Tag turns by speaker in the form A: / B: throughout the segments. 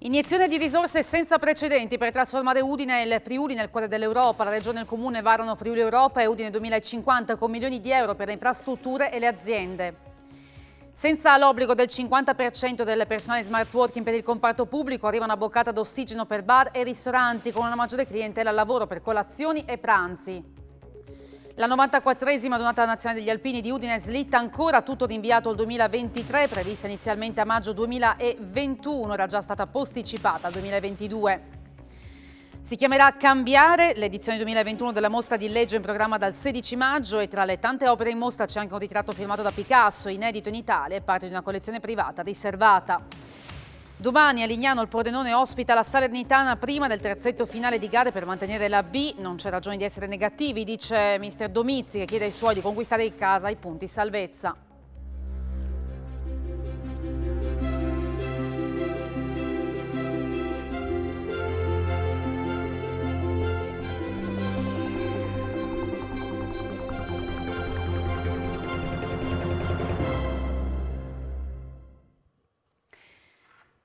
A: Iniezione di risorse senza precedenti per trasformare Udine e il Friuli nel cuore dell'Europa. La Regione e il Comune varano Friuli Europa e Udine 2050 con milioni di euro per le infrastrutture e le aziende. Senza l'obbligo del 50% del personale smart working per il comparto pubblico, arriva una boccata d'ossigeno per bar e ristoranti con una maggiore clientela al lavoro per colazioni e pranzi. La 94esima Donata Nazionale degli Alpini di Udine slitta ancora, tutto rinviato al 2023, prevista inizialmente a maggio 2021, era già stata posticipata al 2022. Si chiamerà Cambiare, l'edizione 2021 della mostra di Leggio in programma dal 16 maggio e tra le tante opere in mostra c'è anche un ritratto firmato da Picasso, inedito in Italia e parte di una collezione privata riservata. Domani a Lignano il Pordenone ospita la Salernitana prima del terzetto finale di gare per mantenere la B. Non c'è ragione di essere negativi, dice mister Domizzi, che chiede ai suoi di conquistare in casa i punti salvezza.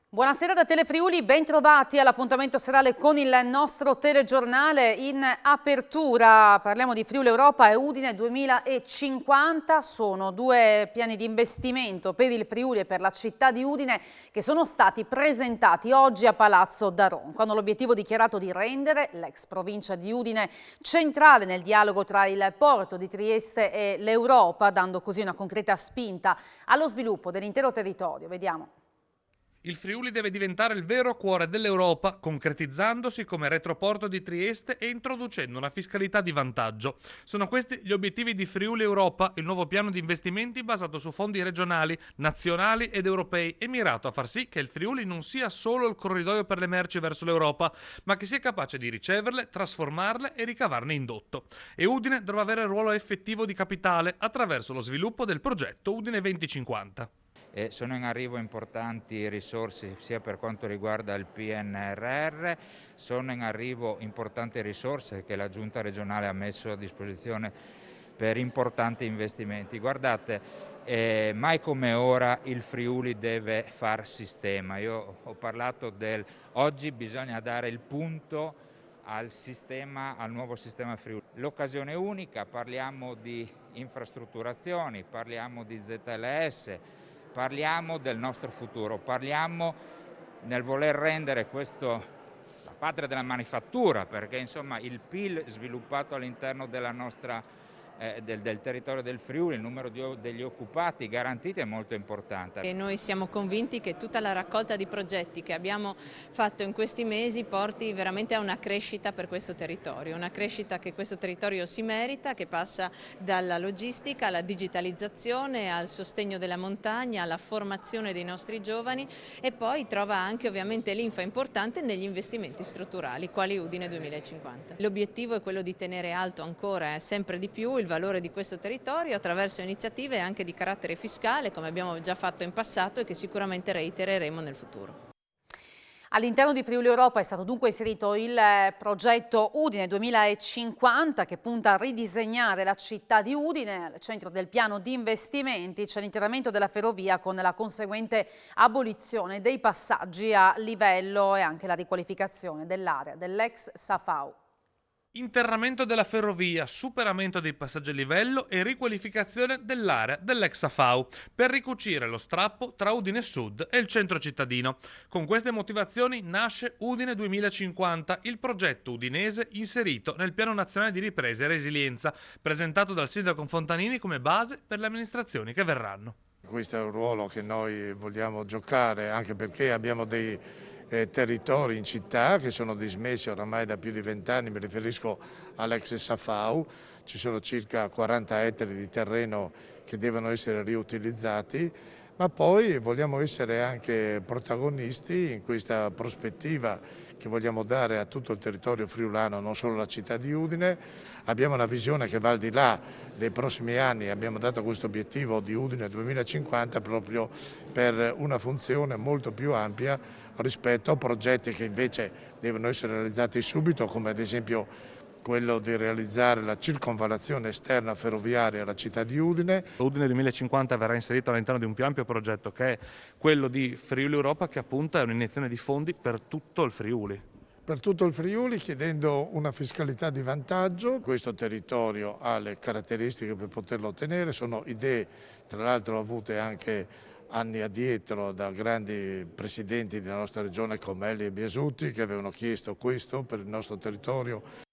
A: Buonasera da Telefriuli, ben trovati all'appuntamento serale con il nostro telegiornale. In apertura parliamo di Friuli Europa e Udine 2050, sono due piani di investimento per il Friuli e per la città di Udine che sono stati presentati oggi a Palazzo Daron, con l'obiettivo dichiarato di rendere l'ex provincia di Udine centrale nel dialogo tra il porto di Trieste e l'Europa, dando così una concreta spinta allo sviluppo dell'intero territorio. Vediamo.
B: Il Friuli deve diventare il vero cuore dell'Europa, concretizzandosi come retroporto di Trieste e introducendo una fiscalità di vantaggio. Sono questi gli obiettivi di Friuli Europa, il nuovo piano di investimenti basato su fondi regionali, nazionali ed europei e mirato a far sì che il Friuli non sia solo il corridoio per le merci verso l'Europa, ma che sia capace di riceverle, trasformarle e ricavarne indotto. E Udine dovrà avere il ruolo effettivo di capitale attraverso lo sviluppo del progetto Udine 2050.
C: Sono in arrivo importanti risorse sia per quanto riguarda il PNRR, sono in arrivo importanti risorse che la Giunta regionale ha messo a disposizione per importanti investimenti. Guardate, mai come ora il Friuli deve far sistema. Io ho parlato oggi bisogna dare il punto al nuovo sistema Friuli. L'occasione è unica, parliamo di infrastrutturazioni, parliamo di ZLS, parliamo del nostro futuro, parliamo nel voler rendere questo la patria della manifattura, perché insomma il PIL sviluppato all'interno della nostra del territorio del Friuli, il numero degli occupati garantiti è molto importante.
D: E noi siamo convinti che tutta la raccolta di progetti che abbiamo fatto in questi mesi porti veramente a una crescita per questo territorio, una crescita che questo territorio si merita, che passa dalla logistica alla digitalizzazione, al sostegno della montagna, alla formazione dei nostri giovani e poi trova anche ovviamente linfa importante negli investimenti strutturali, quali Udine 2050. L'obiettivo è quello di tenere alto ancora sempre di più il valore di questo territorio attraverso iniziative anche di carattere fiscale, come abbiamo già fatto in passato e che sicuramente reitereremo nel futuro.
A: All'interno di Friuli Europa è stato dunque inserito il progetto Udine 2050 che punta a ridisegnare la città di Udine. Al centro del piano di investimenti c'è l'interramento della ferrovia con la conseguente abolizione dei passaggi a livello e anche la riqualificazione dell'area dell'ex Safau.
B: Interramento della ferrovia, superamento dei passaggi a livello e riqualificazione dell'area dell'ex AFAU per ricucire lo strappo tra Udine Sud e il centro cittadino. Con queste motivazioni nasce Udine 2050, il progetto udinese inserito nel Piano Nazionale di Ripresa e Resilienza, presentato dal sindaco Fontanini come base per le amministrazioni che verranno.
E: Questo è un ruolo che noi vogliamo giocare anche perché abbiamo dei territori in città che sono dismessi oramai da più di 20 anni, mi riferisco all'ex Safau, ci sono circa 40 ettari di terreno che devono essere riutilizzati, ma poi vogliamo essere anche protagonisti in questa prospettiva che vogliamo dare a tutto il territorio friulano, non solo la città di Udine. Abbiamo una visione che va al di là dei prossimi anni, abbiamo dato questo obiettivo di Udine 2050 proprio per una funzione molto più ampia rispetto a progetti che invece devono essere realizzati subito, come ad esempio quello di realizzare la circonvallazione esterna ferroviaria alla città di Udine.
B: Udine 2050 verrà inserito all'interno di un più ampio progetto che è quello di Friuli Europa, che appunto è un'iniezione di fondi per tutto il Friuli.
E: Per tutto il Friuli, chiedendo una fiscalità di vantaggio. Questo territorio ha le caratteristiche per poterlo ottenere, sono idee tra l'altro avute anche anni addietro da grandi presidenti della nostra regione come Elli e Biasutti, che avevano chiesto questo per il nostro territorio.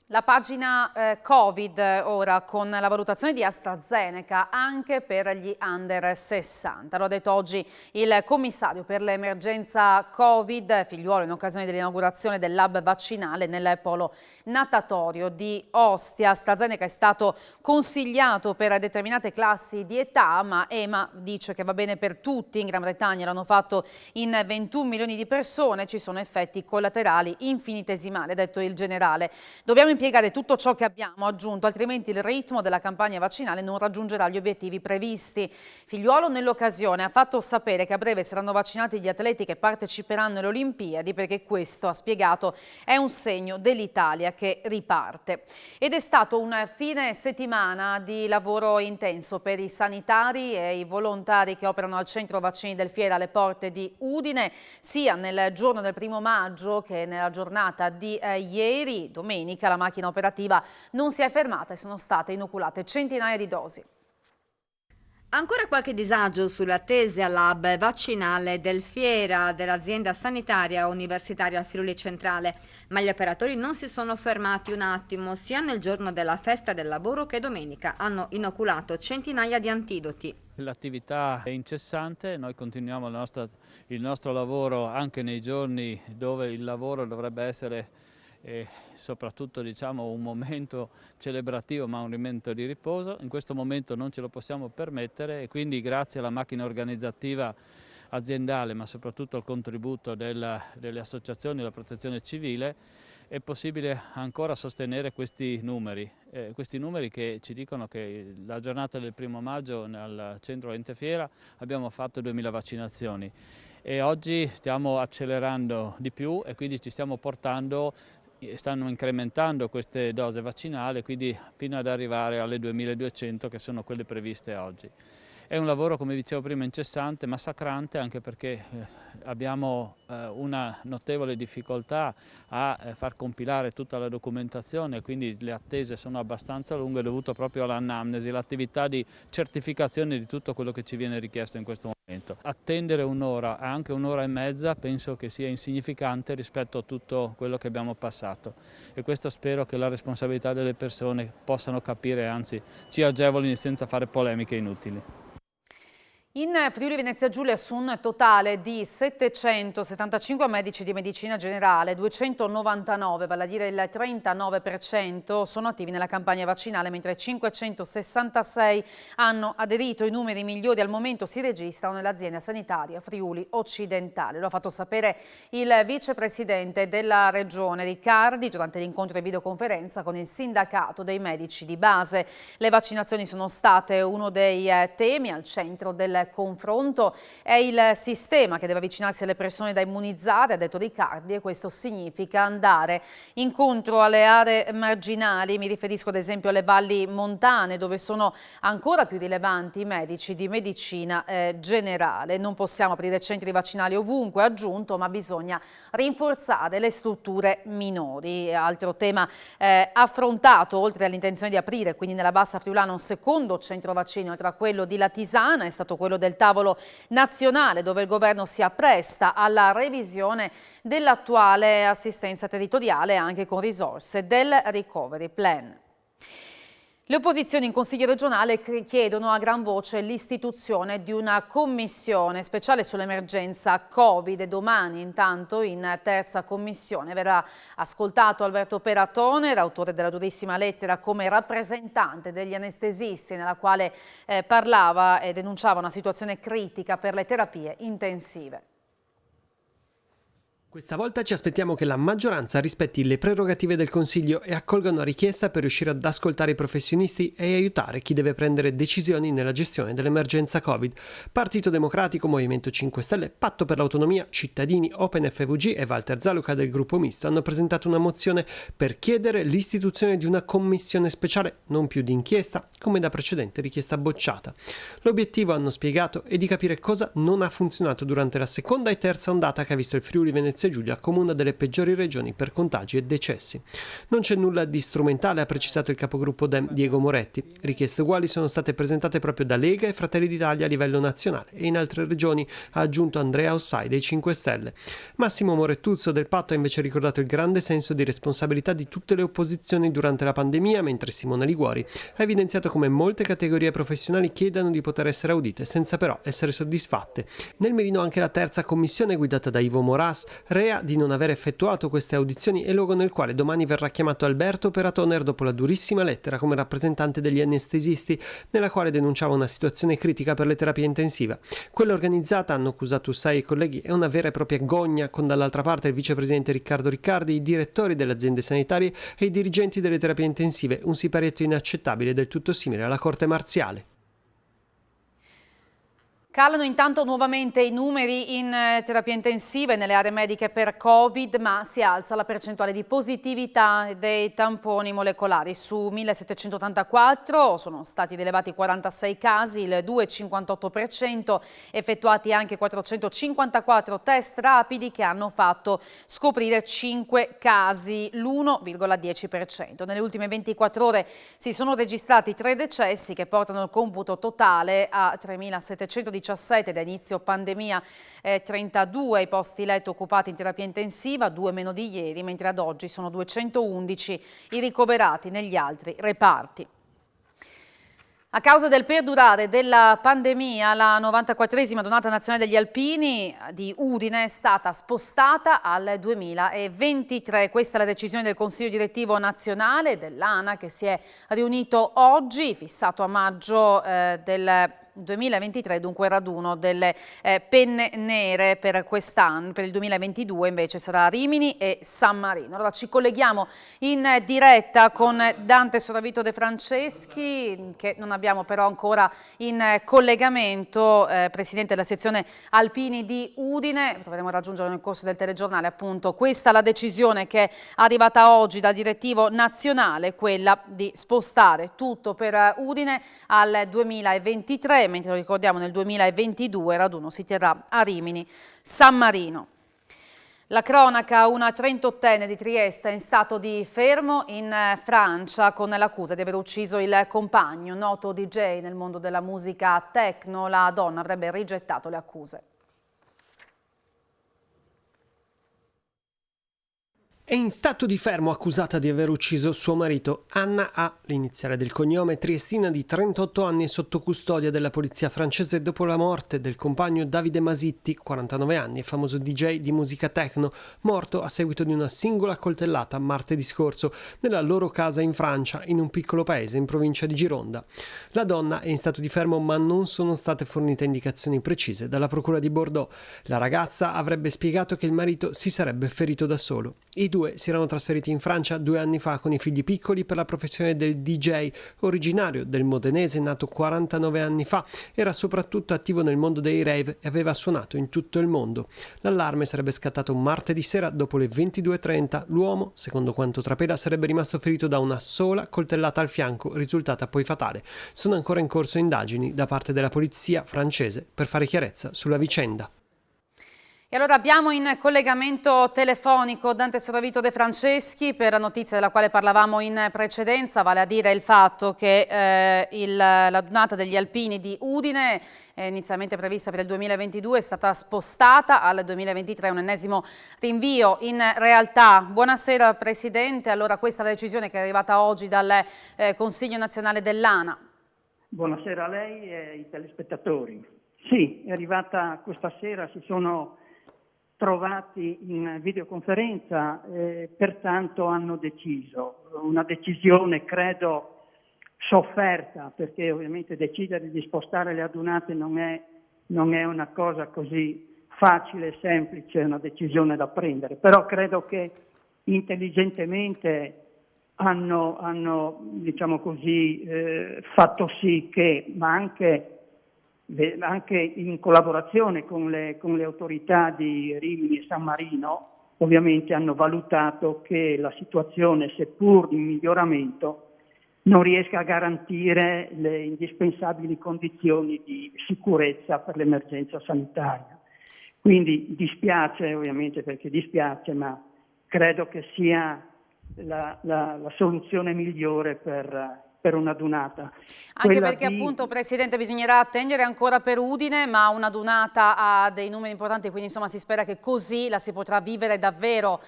A: La pagina Covid ora con la valutazione di AstraZeneca anche per gli under 60. Lo ha detto oggi il commissario per l'emergenza Covid, Figliuolo, in occasione dell'inaugurazione del lab vaccinale nel polo natatorio di Ostia. AstraZeneca è stato consigliato per determinate classi di età, ma EMA dice che va bene per tutti. In Gran Bretagna l'hanno fatto in 21 milioni di persone, ci sono effetti collaterali infinitesimali, ha detto il generale. Dobbiamo impiegare tutto ciò che abbiamo, ha aggiunto, altrimenti il ritmo della campagna vaccinale non raggiungerà gli obiettivi previsti. Figliuolo nell'occasione ha fatto sapere che a breve saranno vaccinati gli atleti che parteciperanno alle Olimpiadi, perché questo, ha spiegato, è un segno dell'Italia che riparte. Ed è stato un fine settimana di lavoro intenso per i sanitari e i volontari che operano al centro vaccini del Fiera alle porte di Udine, sia nel giorno del 1° maggio che nella giornata di ieri, domenica. La macchina operativa non si è fermata e sono state inoculate centinaia di dosi.
F: Ancora qualche disagio sull'attesa lab vaccinale del Fiera dell'azienda sanitaria universitaria Friuli Centrale, ma gli operatori non si sono fermati un attimo, sia nel giorno della festa del lavoro che domenica hanno inoculato centinaia di antidoti.
G: L'attività è incessante, noi continuiamo il nostro lavoro anche nei giorni dove il lavoro dovrebbe essere soprattutto un momento celebrativo, ma un momento di riposo. In questo momento non ce lo possiamo permettere e quindi grazie alla macchina organizzativa aziendale, ma soprattutto al contributo delle associazioni della protezione civile, è possibile ancora sostenere questi numeri che ci dicono che la giornata del 1° maggio nel centro Ente Fiera abbiamo fatto 2000 vaccinazioni e oggi stiamo accelerando di più e quindi ci stiamo portando, stanno incrementando queste dose vaccinali, quindi fino ad arrivare alle 2200 che sono quelle previste oggi. È un lavoro, come dicevo prima, incessante, massacrante, anche perché abbiamo una notevole difficoltà a far compilare tutta la documentazione, quindi le attese sono abbastanza lunghe dovuto proprio all'anamnesi, l'attività di certificazione di tutto quello che ci viene richiesto in questo momento. Attendere un'ora, anche un'ora e mezza, penso che sia insignificante rispetto a tutto quello che abbiamo passato e questo spero che la responsabilità delle persone possano capire, anzi ci agevolino senza fare polemiche inutili.
A: In Friuli Venezia Giulia su un totale di 775 medici di medicina generale, 299, vale a dire il 39%, sono attivi nella campagna vaccinale, mentre 566 hanno aderito. I numeri migliori al momento si registrano nell'azienda sanitaria Friuli Occidentale. Lo ha fatto sapere il vicepresidente della regione Riccardi durante l'incontro di videoconferenza con il sindacato dei medici di base. Le vaccinazioni sono state uno dei temi al centro del confronto. È il sistema che deve avvicinarsi alle persone da immunizzare, ha detto Riccardi, e questo significa andare incontro alle aree marginali. Mi riferisco ad esempio alle valli montane, dove sono ancora più rilevanti i medici di medicina generale. Non possiamo aprire centri vaccinali ovunque, ha aggiunto, ma bisogna rinforzare le strutture minori. Altro tema affrontato, oltre all'intenzione di aprire quindi nella Bassa Friulana un secondo centro vaccino tra quello di Latisana, è stato quello del tavolo nazionale, dove il governo si appresta alla revisione dell'attuale assistenza territoriale anche con risorse del Recovery Plan. Le opposizioni in Consiglio regionale chiedono a gran voce l'istituzione di una commissione speciale sull'emergenza Covid. Domani intanto in terza commissione verrà ascoltato Alberto Peratone, autore della durissima lettera come rappresentante degli anestesisti, nella quale parlava e denunciava una situazione critica per le terapie intensive.
H: Questa volta ci aspettiamo che la maggioranza rispetti le prerogative del Consiglio e accolga una richiesta per riuscire ad ascoltare i professionisti e aiutare chi deve prendere decisioni nella gestione dell'emergenza Covid. Partito Democratico, Movimento 5 Stelle, Patto per l'Autonomia, Cittadini, Open FVG e Walter Zaluca del gruppo misto hanno presentato una mozione per chiedere l'istituzione di una commissione speciale, non più di inchiesta, come da precedente richiesta bocciata. L'obiettivo, hanno spiegato, è di capire cosa non ha funzionato durante la seconda e terza ondata che ha visto il Friuli Venezia Giulia come una delle peggiori regioni per contagi e decessi. Non c'è nulla di strumentale, ha precisato il capogruppo Dem Diego Moretti. Richieste uguali sono state presentate proprio da Lega e Fratelli d'Italia a livello nazionale e in altre regioni, ha aggiunto Andrea Ossai dei 5 Stelle. Massimo Morettuzzo del Patto ha invece ricordato il grande senso di responsabilità di tutte le opposizioni durante la pandemia, mentre Simona Liguori ha evidenziato come molte categorie professionali chiedano di poter essere audite senza però essere soddisfatte. Nel mirino anche la terza commissione guidata da Ivo Moras rea di non aver effettuato queste audizioni e luogo nel quale domani verrà chiamato Alberto Peratoner dopo la durissima lettera come rappresentante degli anestesisti, nella quale denunciava una situazione critica per le terapie intensive. Quella organizzata, hanno accusato Ussai e i colleghi, è una vera e propria gogna, con dall'altra parte il vicepresidente Riccardo Riccardi, i direttori delle aziende sanitarie e i dirigenti delle terapie intensive, un siparietto inaccettabile del tutto simile alla corte marziale.
A: Calano intanto nuovamente i numeri in terapia intensiva e nelle aree mediche per Covid, ma si alza la percentuale di positività dei tamponi molecolari. Su 1784 sono stati rilevati 46 casi, il 2,58%, effettuati anche 454 test rapidi che hanno fatto scoprire 5 casi, l'1,10%. Nelle ultime 24 ore si sono registrati 3 decessi che portano il computo totale a 3.717 da inizio pandemia, 32 i posti letto occupati in terapia intensiva, 2 meno di ieri, mentre ad oggi sono 211 i ricoverati negli altri reparti. A causa del perdurare della pandemia, la 94esima Donata Nazionale degli Alpini di Udine è stata spostata al 2023. Questa è la decisione del Consiglio Direttivo Nazionale dell'ANA che si è riunito oggi, fissato a maggio del 2023, dunque raduno delle penne nere per quest'anno. Per il 2022 invece sarà Rimini e San Marino. Allora ci colleghiamo in diretta con Dante Soravito De Franceschi, che non abbiamo però ancora in collegamento, presidente della sezione Alpini di Udine. Dovremo raggiungerlo nel corso del telegiornale, appunto. Questa è la decisione che è arrivata oggi dal direttivo nazionale, quella di spostare tutto per Udine al 2023. Mentre lo ricordiamo nel 2022 il raduno si terrà a Rimini, San Marino. La cronaca, una 38enne di Trieste è in stato di fermo in Francia con l'accusa di aver ucciso il compagno, noto DJ nel mondo della musica techno. La donna avrebbe rigettato le accuse.
H: È in stato di fermo accusata di aver ucciso suo marito. Anna A., l'iniziale del cognome, triestina di 38 anni, è sotto custodia della polizia francese dopo la morte del compagno Davide Masitti, 49 anni, famoso DJ di musica techno, morto a seguito di una singola coltellata martedì scorso nella loro casa in Francia, in un piccolo paese in provincia di Gironda. La donna è in stato di fermo, ma non sono state fornite indicazioni precise dalla procura di Bordeaux. La ragazza avrebbe spiegato che il marito si sarebbe ferito da solo. I due si erano trasferiti in Francia 2 anni fa con i figli piccoli per la professione del DJ. Originario del modenese, nato 49 anni fa, era soprattutto attivo nel mondo dei rave e aveva suonato in tutto il mondo. L'allarme sarebbe scattato martedì sera dopo le 22:30. L'uomo, secondo quanto trapela, sarebbe rimasto ferito da una sola coltellata al fianco, risultata poi fatale. Sono ancora in corso indagini da parte della polizia francese per fare chiarezza sulla vicenda.
A: E allora abbiamo in collegamento telefonico Dante Soravito De Franceschi per la notizia della quale parlavamo in precedenza, vale a dire il fatto che la Donata degli Alpini di Udine, inizialmente prevista per il 2022, è stata spostata al 2023, un ennesimo rinvio in realtà. Buonasera Presidente, allora questa è la decisione che è arrivata oggi dal Consiglio Nazionale dell'ANA.
I: Buonasera a lei e ai telespettatori. Sì, è arrivata questa sera, si sono trovati in videoconferenza e pertanto hanno deciso una decisione credo sofferta, perché ovviamente decidere di spostare le adunate non è una cosa così facile e semplice una decisione da prendere, però credo che intelligentemente hanno diciamo così, fatto sì che, ma anche in collaborazione con le autorità di Rimini e San Marino, ovviamente hanno valutato che la situazione, seppur in miglioramento, non riesca a garantire le indispensabili condizioni di sicurezza per l'emergenza sanitaria. Quindi dispiace, ovviamente, perché dispiace, ma credo che sia la soluzione migliore per una dunata.
A: Anche perché appunto, Presidente, bisognerà attendere ancora per Udine, ma una dunata ha dei numeri importanti, quindi insomma si spera che così la si potrà vivere davvero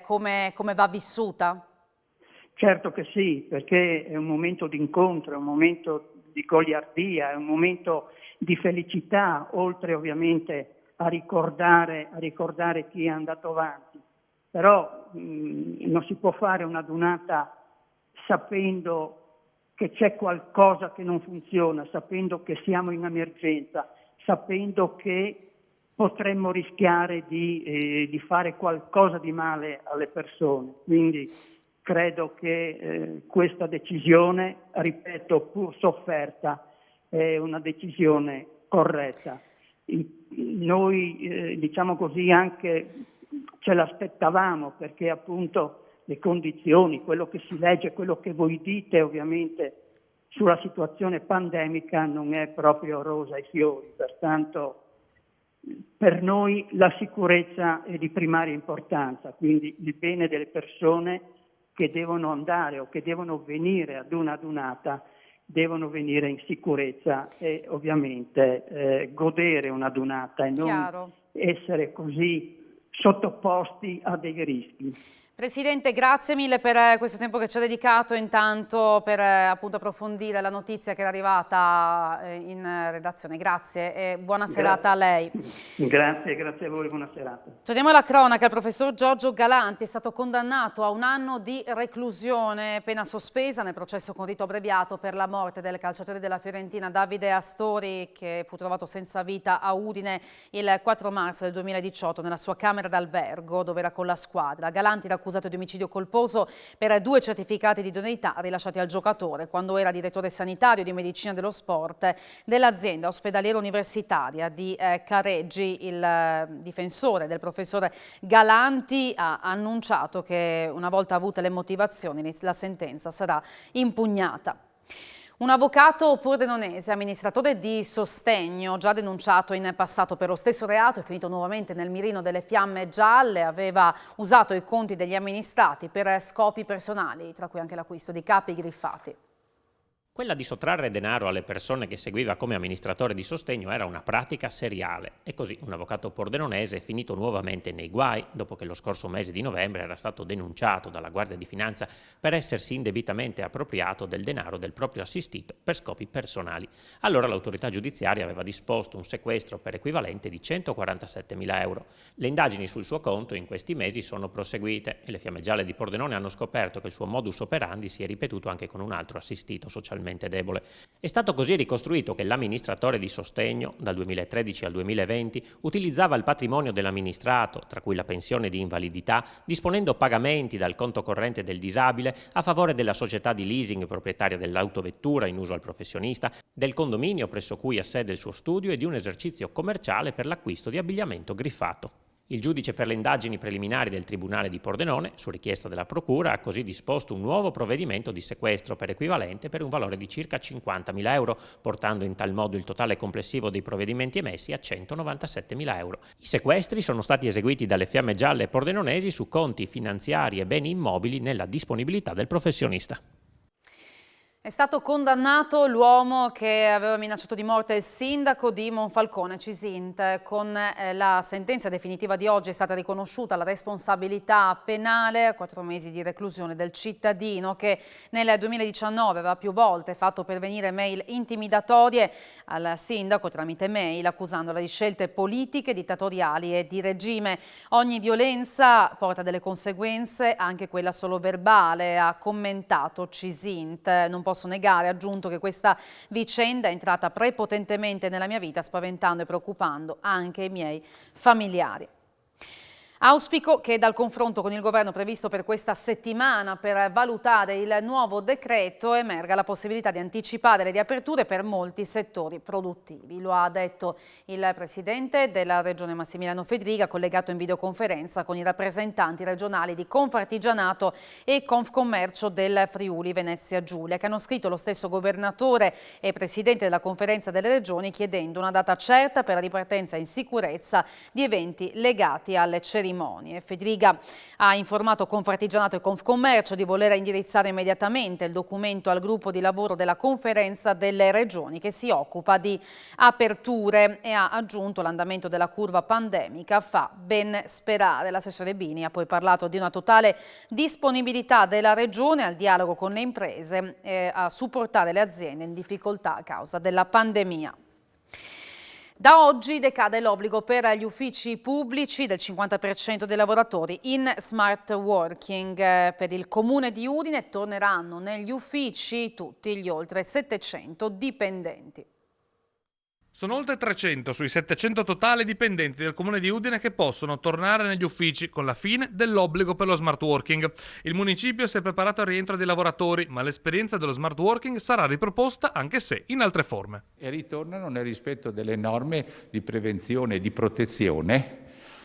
A: come va vissuta.
I: Certo che sì, perché è un momento di incontro, è un momento di goliardia, è un momento di felicità, oltre ovviamente a ricordare chi è andato avanti. Però non si può fare una dunata sapendo che c'è qualcosa che non funziona, sapendo che siamo in emergenza, sapendo che potremmo rischiare di fare qualcosa di male alle persone. Quindi credo che questa decisione, ripeto, pur sofferta, è una decisione corretta. Noi, diciamo così, anche ce l'aspettavamo, perché appunto le condizioni, quello che si legge, quello che voi dite ovviamente sulla situazione pandemica non è proprio rosa e fiori, pertanto per noi la sicurezza è di primaria importanza, quindi il bene delle persone che devono andare o che devono venire ad una dunata devono venire in sicurezza e ovviamente godere una dunata e non essere così sottoposti a dei rischi.
A: Presidente, grazie mille per questo tempo che ci ha dedicato, intanto per appunto approfondire la notizia che era arrivata in redazione. Grazie e buona serata a lei.
I: Grazie a voi, buona serata.
A: Torniamo alla cronaca. Il professor Giorgio Galanti è stato condannato a 1 anno di reclusione, pena sospesa nel processo con rito abbreviato per la morte del calciatore della Fiorentina Davide Astori, che fu trovato senza vita a Udine il 4 marzo del 2018 nella sua camera d'albergo dove era con la squadra. Galanti era accusato di omicidio colposo per 2 certificati di idoneità rilasciati al giocatore quando era direttore sanitario di medicina dello sport dell'azienda ospedaliera universitaria di Careggi. Il difensore del professore Galanti ha annunciato che una volta avute le motivazioni la sentenza sarà impugnata. Un avvocato pordenonese, amministratore di sostegno, già denunciato in passato per lo stesso reato, è finito nuovamente nel mirino delle fiamme gialle, aveva usato i conti degli amministrati per scopi personali, tra cui anche l'acquisto di capi griffati.
J: Quella di sottrarre denaro alle persone che seguiva come amministratore di sostegno era una pratica seriale e così un avvocato pordenonese è finito nuovamente nei guai dopo che lo scorso mese di novembre era stato denunciato dalla Guardia di Finanza per essersi indebitamente appropriato del denaro del proprio assistito per scopi personali. Allora l'autorità giudiziaria aveva disposto un sequestro per equivalente di 147.000 euro. Le indagini sul suo conto in questi mesi sono proseguite e le fiamme gialle di Pordenone hanno scoperto che il suo modus operandi si è ripetuto anche con un altro assistito socialmente debole. È stato così ricostruito che l'amministratore di sostegno, dal 2013 al 2020, utilizzava il patrimonio dell'amministrato, tra cui la pensione di invalidità, disponendo pagamenti dal conto corrente del disabile a favore della società di leasing proprietaria dell'autovettura in uso al professionista, del condominio presso cui ha sede il suo studio e di un esercizio commerciale per l'acquisto di abbigliamento griffato. Il giudice per le indagini preliminari del Tribunale di Pordenone, su richiesta della Procura, ha così disposto un nuovo provvedimento di sequestro per equivalente per un valore di circa 50.000 euro, portando in tal modo il totale complessivo dei provvedimenti emessi a 197.000 euro. I sequestri sono stati eseguiti dalle fiamme gialle pordenonesi su conti finanziari e beni immobili nella disponibilità del professionista.
A: È stato condannato l'uomo che aveva minacciato di morte il sindaco di Monfalcone, Cisint. Con la sentenza definitiva di oggi è stata riconosciuta la responsabilità penale a 4 mesi di reclusione del cittadino che nel 2019 aveva più volte fatto pervenire mail intimidatorie al sindaco tramite mail, accusandola di scelte politiche, dittatoriali e di regime. Ogni violenza porta delle conseguenze, anche quella solo verbale, ha commentato Cisint. Non posso posso negare, ha aggiunto, che questa vicenda è entrata prepotentemente nella mia vita, spaventando e preoccupando anche i miei familiari. Auspico che dal confronto con il governo previsto per questa settimana per valutare il nuovo decreto emerga la possibilità di anticipare le riaperture per molti settori produttivi. Lo ha detto il presidente della Regione Massimiliano Fedriga, collegato in videoconferenza con i rappresentanti regionali di Confartigianato e Confcommercio del Friuli Venezia Giulia, che hanno scritto lo stesso governatore e presidente della Conferenza delle Regioni chiedendo una data certa per la ripartenza in sicurezza di eventi legati alle cerimonie. Fedriga ha informato Confartigianato e Confcommercio di voler indirizzare immediatamente il documento al gruppo di lavoro della Conferenza delle Regioni che si occupa di aperture, e ha aggiunto l'andamento della curva pandemica fa ben sperare. L'assessore Bini ha poi parlato di una totale disponibilità della Regione al dialogo con le imprese e a supportare le aziende in difficoltà a causa della pandemia. Da oggi decade l'obbligo per gli uffici pubblici del 50% dei lavoratori in smart working. Per il Comune di Udine torneranno negli uffici tutti gli oltre 700 dipendenti.
B: Sono oltre 300 sui 700 totali dipendenti del Comune di Udine che possono tornare negli uffici con la fine dell'obbligo per lo smart working. Il municipio si è preparato al rientro dei lavoratori, ma l'esperienza dello smart working sarà riproposta anche se in altre forme.
K: E ritornano nel rispetto delle norme di prevenzione e di protezione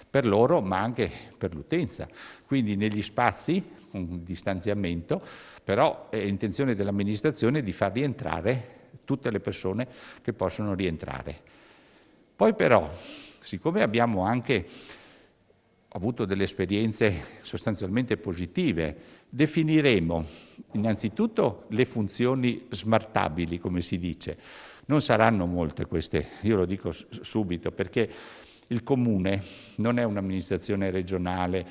K: per loro, ma anche per l'utenza. Quindi negli spazi, un distanziamento, però è intenzione dell'amministrazione di far rientrare tutte le persone che possono rientrare. Poi però, siccome abbiamo anche avuto delle esperienze sostanzialmente positive, definiremo innanzitutto le funzioni smartabili, come si dice. Non saranno molte queste, io lo dico subito, perché il Comune non è un'amministrazione regionale,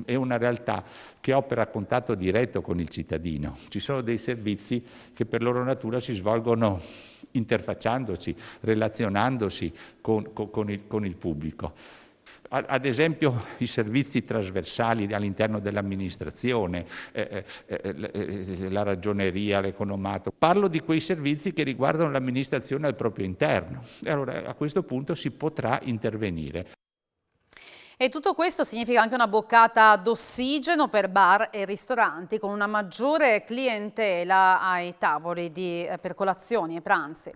K: è una realtà che opera a contatto diretto con il cittadino. Ci sono dei servizi che per loro natura si svolgono interfacciandosi, relazionandosi con il pubblico. Ad esempio i servizi trasversali all'interno dell'amministrazione, la ragioneria, l'economato. Parlo di quei servizi che riguardano l'amministrazione al proprio interno. E allora a questo punto si potrà intervenire.
A: E tutto questo significa anche una boccata d'ossigeno per bar e ristoranti, con una maggiore clientela ai tavoli per colazioni e pranzi.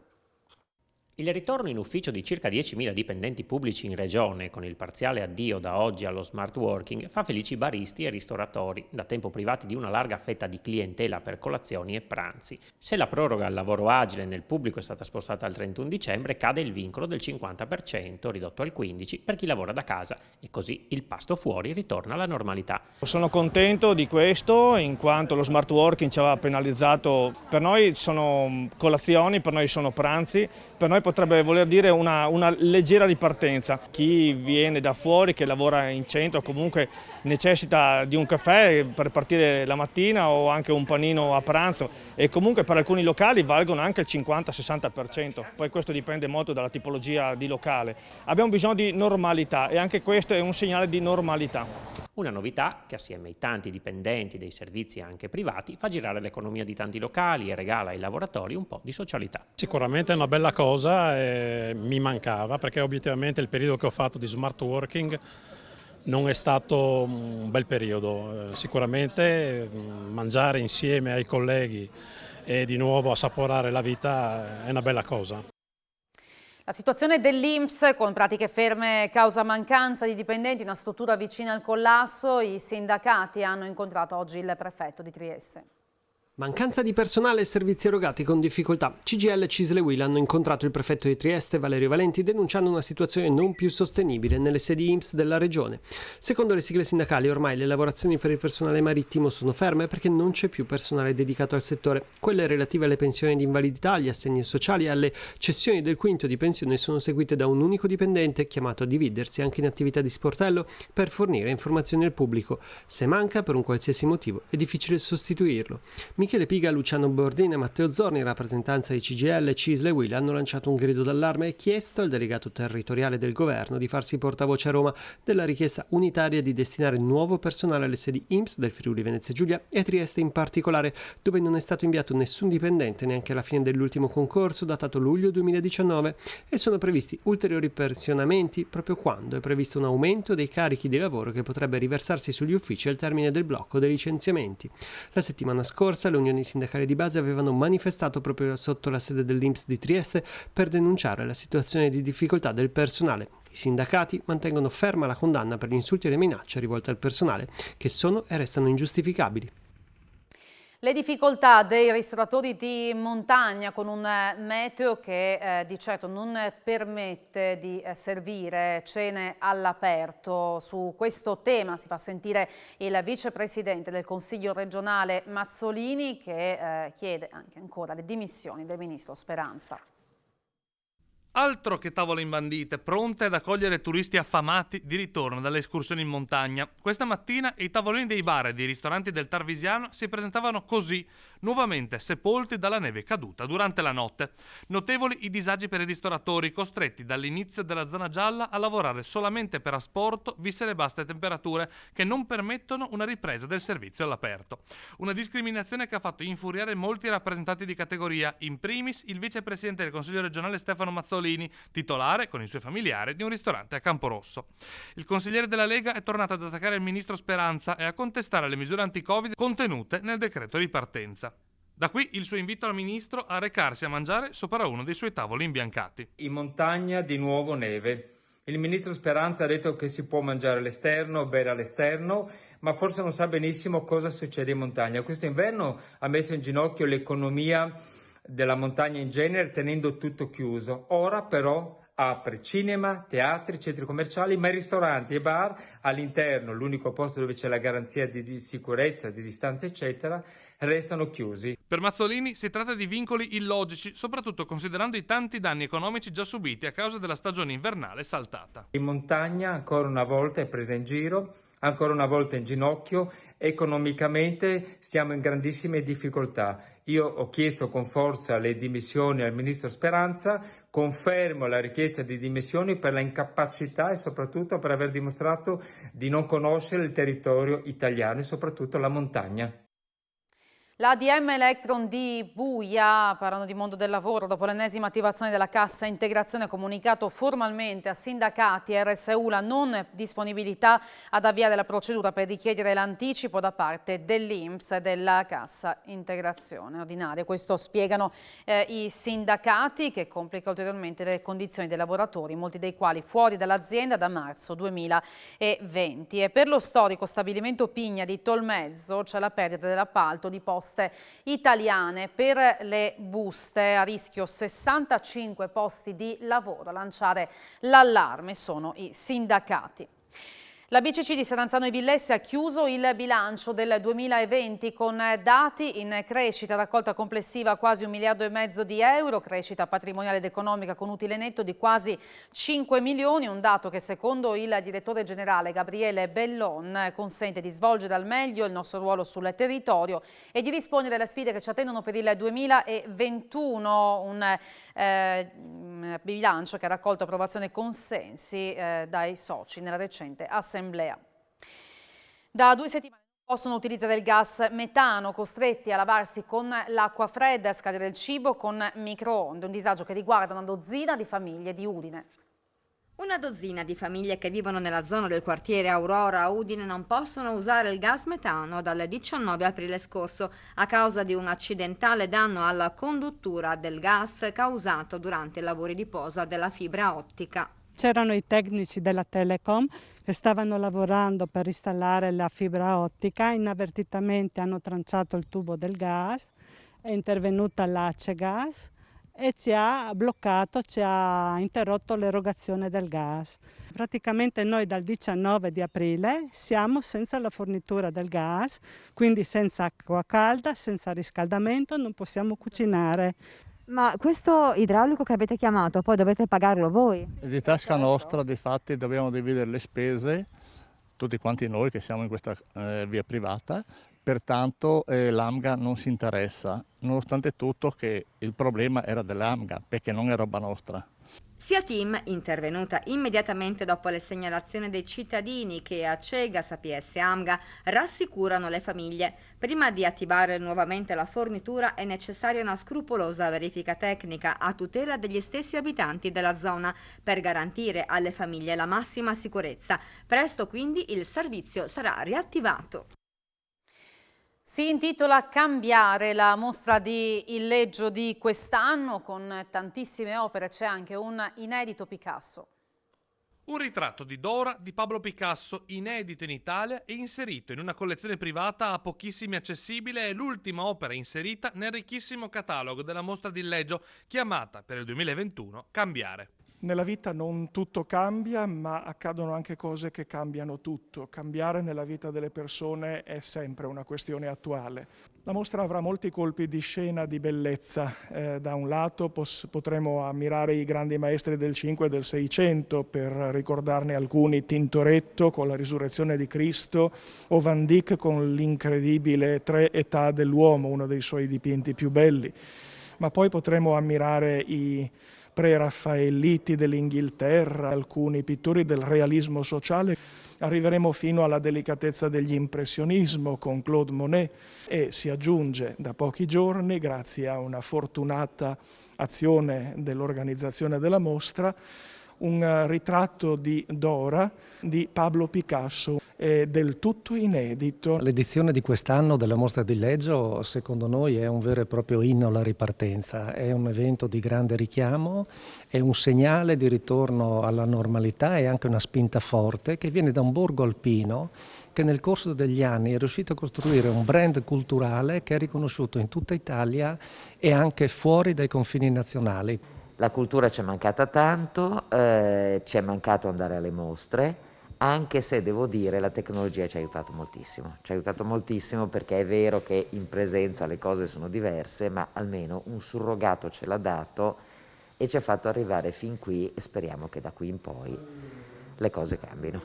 J: Il ritorno in ufficio di circa 10.000 dipendenti pubblici in regione, con il parziale addio da oggi allo smart working, fa felici baristi e ristoratori, da tempo privati di una larga fetta di clientela per colazioni e pranzi. Se la proroga al lavoro agile nel pubblico è stata spostata al 31 dicembre, cade il vincolo del 50%, ridotto al 15% per chi lavora da casa, e così il pasto fuori ritorna alla normalità.
L: Sono contento di questo, in quanto lo smart working ci aveva penalizzato. Per noi sono colazioni, per noi sono pranzi, per noi potrebbe voler dire una leggera ripartenza. Chi viene da fuori, che lavora in centro, comunque necessita di un caffè per partire la mattina o anche un panino a pranzo, e comunque per alcuni locali valgono anche il 50-60%, poi questo dipende molto dalla tipologia di locale. Abbiamo bisogno di normalità e anche questo è un segnale di normalità.
J: Una novità che, assieme ai tanti dipendenti dei servizi anche privati, fa girare l'economia di tanti locali e regala ai lavoratori un po' di socialità.
M: Sicuramente è una bella cosa, mi mancava, perché obiettivamente il periodo che ho fatto di smart working non è stato un bel periodo. Sicuramente mangiare insieme ai colleghi e di nuovo assaporare la vita è una bella cosa.
A: La situazione dell'INPS, con pratiche ferme causa mancanza di dipendenti, una struttura vicina al collasso, i sindacati hanno incontrato oggi il prefetto di Trieste.
H: Mancanza di personale e servizi erogati con difficoltà. CGIL e Cisle Will hanno incontrato il prefetto di Trieste, Valerio Valenti, denunciando una situazione non più sostenibile nelle sedi INPS della regione. Secondo le sigle sindacali, ormai le lavorazioni per il personale marittimo sono ferme perché non c'è più personale dedicato al settore. Quelle relative alle pensioni di invalidità, agli assegni sociali e alle cessioni del quinto di pensione sono seguite da un unico dipendente chiamato a dividersi anche in attività di sportello per fornire informazioni al pubblico. Se manca per un qualsiasi motivo è difficile sostituirlo. Michele Piga, Luciano Bordin e Matteo Zorni, in rappresentanza di CGIL, CISL e UIL, hanno lanciato un grido d'allarme e chiesto al delegato territoriale del governo di farsi portavoce a Roma della richiesta unitaria di destinare nuovo personale alle sedi INPS del Friuli Venezia Giulia e a Trieste in particolare, dove non è stato inviato nessun dipendente neanche alla fine dell'ultimo concorso datato luglio 2019 e sono previsti ulteriori pensionamenti proprio quando è previsto un aumento dei carichi di lavoro che potrebbe riversarsi sugli uffici al termine del blocco dei licenziamenti. La settimana scorsa le unioni sindacali di base avevano manifestato proprio sotto la sede dell'INPS di Trieste per denunciare la situazione di difficoltà del personale. I sindacati mantengono ferma la condanna per gli insulti e le minacce rivolte al personale, che sono e restano ingiustificabili.
A: Le difficoltà dei ristoratori di montagna con un meteo che di certo non permette di servire cene all'aperto. Su questo tema si fa sentire il vicepresidente del Consiglio regionale Mazzolini, che chiede anche ancora le dimissioni del ministro Speranza.
B: Altro che tavole imbandite, pronte ad accogliere turisti affamati di ritorno dalle escursioni in montagna. Questa mattina i tavolini dei bar e dei ristoranti del Tarvisiano si presentavano così, nuovamente sepolti dalla neve caduta durante la notte. Notevoli i disagi per i ristoratori, costretti dall'inizio della zona gialla a lavorare solamente per asporto, viste le basse temperature che non permettono una ripresa del servizio all'aperto. Una discriminazione che ha fatto infuriare molti rappresentanti di categoria, in primis il vicepresidente del Consiglio regionale Stefano Mazzolini, titolare con i suoi familiari di un ristorante a Camporosso. Il consigliere della Lega è tornato ad attaccare il ministro Speranza e a contestare le misure anti-Covid contenute nel decreto ripartenza. Da qui il suo invito al ministro a recarsi a mangiare sopra uno dei suoi tavoli imbiancati.
N: In montagna di nuovo neve. Il ministro Speranza ha detto che si può mangiare all'esterno, bere all'esterno, ma forse non sa benissimo cosa succede in montagna. Questo inverno ha messo in ginocchio l'economia della montagna in genere, tenendo tutto chiuso. Ora però apre cinema, teatri, centri commerciali, ma i ristoranti e bar all'interno, l'unico posto dove c'è la garanzia di sicurezza, di distanza eccetera, restano chiusi.
B: Per Mazzolini si tratta di vincoli illogici, soprattutto considerando i tanti danni economici già subiti a causa della stagione invernale saltata.
N: In montagna ancora una volta è presa in giro, ancora una volta in ginocchio, economicamente siamo in grandissime difficoltà. Io ho chiesto con forza le dimissioni al ministro Speranza, confermo la richiesta di dimissioni per la incapacità e soprattutto per aver dimostrato di non conoscere il territorio italiano e soprattutto la montagna.
A: La ADM Electron di Buia, parlando di mondo del lavoro, dopo l'ennesima attivazione della cassa integrazione ha comunicato formalmente a sindacati e RSU la non disponibilità ad avviare la procedura per richiedere l'anticipo da parte dell'INPS della cassa integrazione ordinaria. Questo spiegano i sindacati, che complica ulteriormente le condizioni dei lavoratori, molti dei quali fuori dall'azienda da marzo 2020. E per lo storico stabilimento Pigna di Tolmezzo c'è la perdita dell'appalto di poste italiane per le buste, a rischio 65 posti di lavoro. A lanciare l'allarme sono i sindacati. La BCC di Serranzano e Villesse ha chiuso il bilancio del 2020 con dati in crescita, raccolta complessiva quasi 1,5 miliardi di euro, crescita patrimoniale ed economica con utile netto di quasi 5 milioni, un dato che secondo il direttore generale Gabriele Bellon consente di svolgere al meglio il nostro ruolo sul territorio e di rispondere alle sfide che ci attendono per il 2021, un bilancio che ha raccolto approvazione e consensi dai soci nella recente assemblea. Da 2 settimane non possono utilizzare il gas metano, costretti a lavarsi con l'acqua fredda e a scaldare il cibo con microonde, un disagio che riguarda una dozzina di famiglie di Udine.
F: Una dozzina di famiglie che vivono nella zona del quartiere Aurora a Udine non possono usare il gas metano dal 19 aprile scorso a causa di un accidentale danno alla conduttura del gas causato durante i lavori di posa della fibra ottica.
O: C'erano i tecnici della Telecom che stavano lavorando per installare la fibra ottica, inavvertitamente hanno tranciato il tubo del gas, è intervenuta l'Ace Gas e ci ha bloccato, ci ha interrotto l'erogazione del gas. Praticamente noi dal 19 di aprile siamo senza la fornitura del gas, quindi senza acqua calda, senza riscaldamento, non possiamo cucinare.
P: Ma questo idraulico che avete chiamato, poi dovete pagarlo voi?
Q: È di tasca nostra, difatti dobbiamo dividere le spese, tutti quanti noi che siamo in questa via privata, pertanto l'AMGA non si interessa, nonostante tutto che il problema era dell'AMGA, perché non è roba nostra.
F: Sia Team, intervenuta immediatamente dopo le segnalazioni dei cittadini, che Acegas, APS AMGA rassicurano le famiglie. Prima di attivare nuovamente la fornitura è necessaria una scrupolosa verifica tecnica a tutela degli stessi abitanti della zona per garantire alle famiglie la massima sicurezza. Presto quindi il servizio sarà riattivato.
A: Si intitola Cambiare, la mostra di illeggio di quest'anno, con tantissime opere. C'è anche un inedito Picasso.
B: Un ritratto di Dora di Pablo Picasso, inedito in Italia e inserito in una collezione privata a pochissimi accessibile, è l'ultima opera inserita nel ricchissimo catalogo della mostra di illeggio, chiamata per il 2021 Cambiare.
L: Nella vita non tutto cambia, ma accadono anche cose che cambiano tutto. Cambiare nella vita delle persone è sempre una questione attuale. La mostra avrà molti colpi di scena di bellezza. Da un lato potremo ammirare i grandi maestri del 5 e del 600, per ricordarne alcuni: Tintoretto con la Risurrezione di Cristo o Van Dyck con l'incredibile Tre età dell'uomo, uno dei suoi dipinti più belli. Ma poi potremo ammirare i pre-raffaelliti dell'Inghilterra, alcuni pittori del realismo sociale. Arriveremo fino alla delicatezza degli impressionismo con Claude Monet, e si aggiunge da pochi giorni, grazie a una fortunata azione dell'organizzazione della mostra, un ritratto di Dora di Pablo Picasso, del tutto inedito.
R: L'edizione di quest'anno della mostra di illeggio, secondo noi, è un vero e proprio inno alla ripartenza. È un evento di grande richiamo, è un segnale di ritorno alla normalità e anche una spinta forte che viene da un borgo alpino che nel corso degli anni è riuscito a costruire un brand culturale che è riconosciuto in tutta Italia e anche fuori dai confini nazionali.
S: La cultura ci è mancata tanto, ci è mancato andare alle mostre, anche se devo dire la tecnologia ci ha aiutato moltissimo. Ci ha aiutato moltissimo, perché è vero che in presenza le cose sono diverse, ma almeno un surrogato ce l'ha dato e ci ha fatto arrivare fin qui, e speriamo che da qui in poi le cose cambino.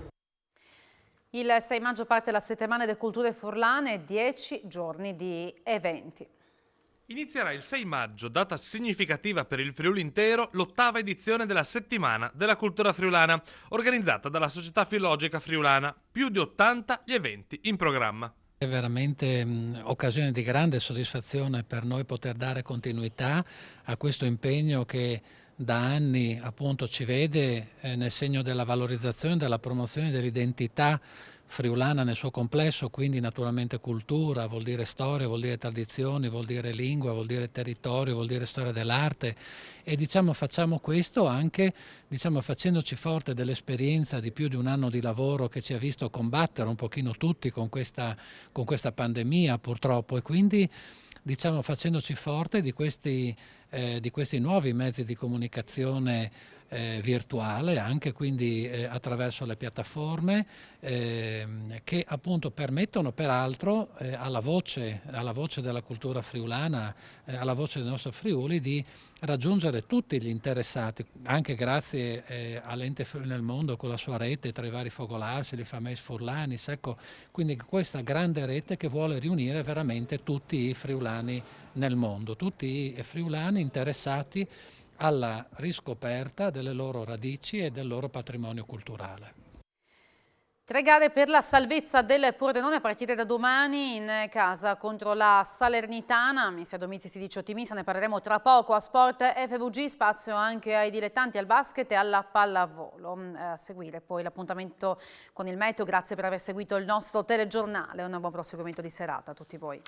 A: Il 6 maggio parte la settimana delle culture furlane, 10 giorni di eventi.
B: Inizierà il 6 maggio, data significativa per il Friuli intero, l'8ª edizione della Settimana della Cultura Friulana, organizzata dalla Società Filologica Friulana. Più di 80 gli eventi in programma.
T: È veramente occasione di grande soddisfazione per noi poter dare continuità a questo impegno che da anni appunto ci vede nel segno della valorizzazione, della promozione dell'identità friulana nel suo complesso, quindi naturalmente cultura, vuol dire storia, vuol dire tradizioni, vuol dire lingua, vuol dire territorio, vuol dire storia dell'arte, e facciamo questo anche facendoci forte dell'esperienza di più di un anno di lavoro che ci ha visto combattere un pochino tutti con questa pandemia purtroppo, e quindi facendoci forte di questi nuovi mezzi di comunicazione virtuale, anche quindi attraverso le piattaforme che appunto permettono peraltro alla voce della cultura friulana, alla voce del nostro Friuli, di raggiungere tutti gli interessati, anche grazie all'Ente Friuli nel Mondo con la sua rete tra i vari fogolarsi, li Fameis Furlanis, ecco, quindi questa grande rete che vuole riunire veramente tutti i friulani nel mondo, tutti i friulani interessati alla riscoperta delle loro radici e del loro patrimonio culturale.
A: 3 gare per la salvezza del Pordenone a partire da domani in casa contro la Salernitana. Mister Domizzi si dice ottimista, ne parleremo tra poco. A Sport FVG, spazio anche ai dilettanti, al basket e alla pallavolo. A seguire poi l'appuntamento con il meteo. Grazie per aver seguito il nostro telegiornale. Un buon proseguimento di serata a tutti voi.